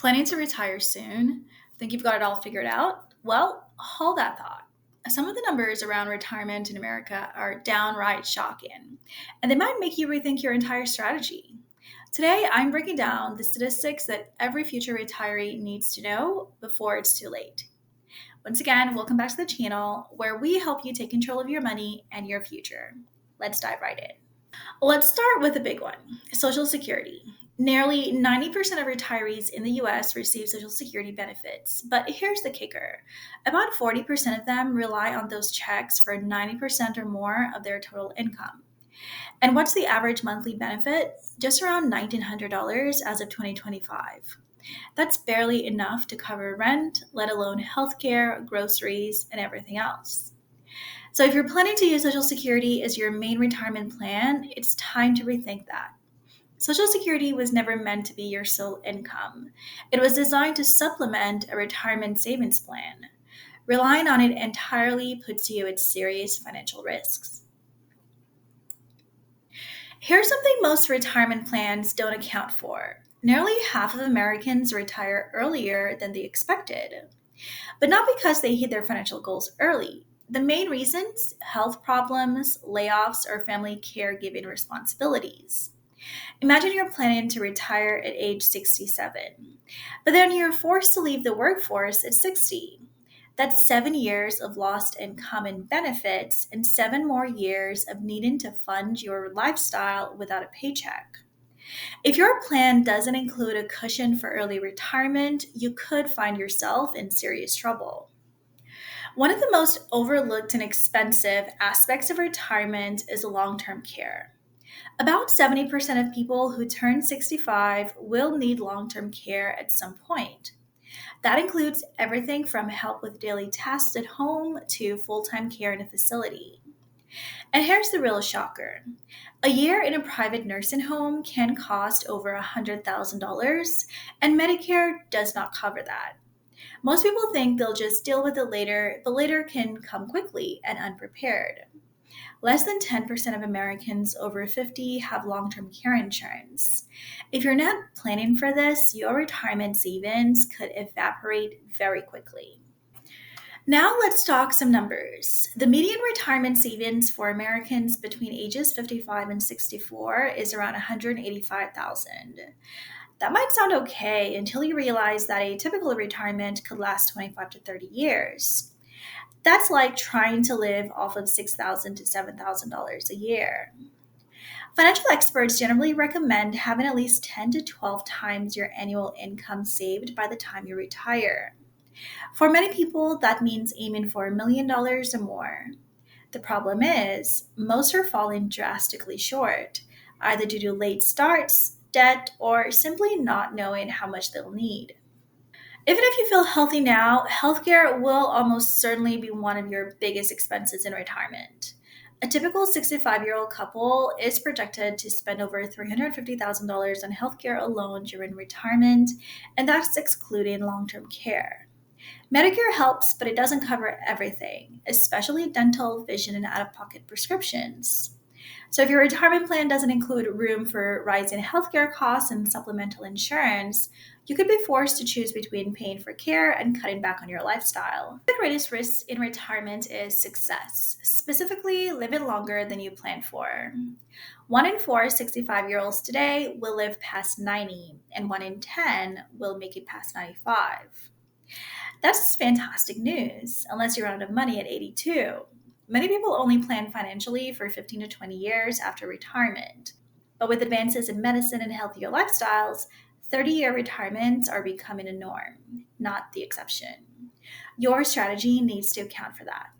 Planning to retire soon? Think you've got it all figured out? Well, hold that thought. Some of the numbers around retirement in America are downright shocking, and they might make you rethink your entire strategy. Today, I'm breaking down the statistics that every future retiree needs to know before it's too late. Once again, welcome back to the channel where we help you take control of your money and your future. Let's dive right in. Let's start with a big one: Social Security. Nearly 90% of retirees in the US receive Social Security benefits, but here's the kicker: about 40% of them rely on those checks for 90% or more of their total income. And what's the average monthly benefit? Just around $1,900 as of 2025. That's barely enough to cover rent, let alone healthcare, groceries, and everything else. So, if you're planning to use Social Security as your main retirement plan, it's time to rethink that. Social Security was never meant to be your sole income. It was designed to supplement a retirement savings plan. Relying on it entirely puts you at serious financial risks. Here's something most retirement plans don't account for. Nearly half of Americans retire earlier than they expected, but not because they hit their financial goals early. The main reasons: health problems, layoffs, or family caregiving responsibilities. Imagine you're planning to retire at age 67, but then you're forced to leave the workforce at 60. That's 7 years of lost income and benefits, and 7 more years of needing to fund your lifestyle without a paycheck. If your plan doesn't include a cushion for early retirement, you could find yourself in serious trouble. One of the most overlooked and expensive aspects of retirement is long term care. About 70% of people who turn 65 will need long term care at some point. That includes everything from help with daily tasks at home to full time care in a facility. And here's the real shocker: a year in a private nursing home can cost over $100,000, and Medicare does not cover that. Most people think they'll just deal with it later, but later can come quickly and unprepared. Less than 10% of Americans over 50 have long term care insurance. If you're not planning for this, your retirement savings could evaporate very quickly. Now let's talk some numbers. The median retirement savings for Americans between ages 55 and 64 is around 185,000. That might sound okay until you realize that a typical retirement could last 25 to 30 years. That's like trying to live off of $6,000 to $7,000 a year. Financial experts generally recommend having at least 10 to 12 times your annual income saved by the time you retire. For many people, that means aiming for $1 million or more. The problem is, most are falling drastically short, either due to late starts, debt, or simply not knowing how much they'll need. Even if you feel healthy now, healthcare will almost certainly be one of your biggest expenses in retirement. A typical 65-year-old couple is projected to spend over $350,000 on healthcare alone during retirement, and that's excluding long term care. Medicare helps, but it doesn't cover everything, especially dental, vision, and out of pocket prescriptions. So, if your retirement plan doesn't include room for rising healthcare costs and supplemental insurance, you could be forced to choose between paying for care and cutting back on your lifestyle. The greatest risk in retirement is success, specifically living longer than you planned for. 1 in 4 65-year-olds today will live past 90, and 1 in 10 will make it past 95. That's fantastic news, unless you run out of money at 82. Many people only plan financially for 15 to 20 years after retirement. But with advances in medicine and healthier lifestyles, 30-year retirements are becoming a norm, not the exception. Your strategy needs to account for that.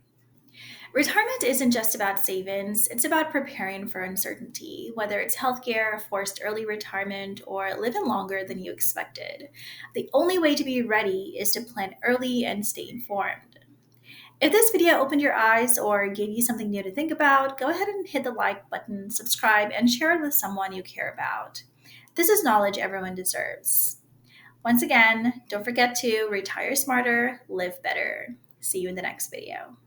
Retirement isn't just about savings, it's about preparing for uncertainty, whether it's healthcare, forced early retirement, or living longer than you expected. The only way to be ready is to plan early and stay informed. If this video opened your eyes or gave you something new to think about, go ahead and hit the like button, subscribe, and share it with someone you care about. This is knowledge everyone deserves. Once again, don't forget to retire smarter, live better. See you in the next video.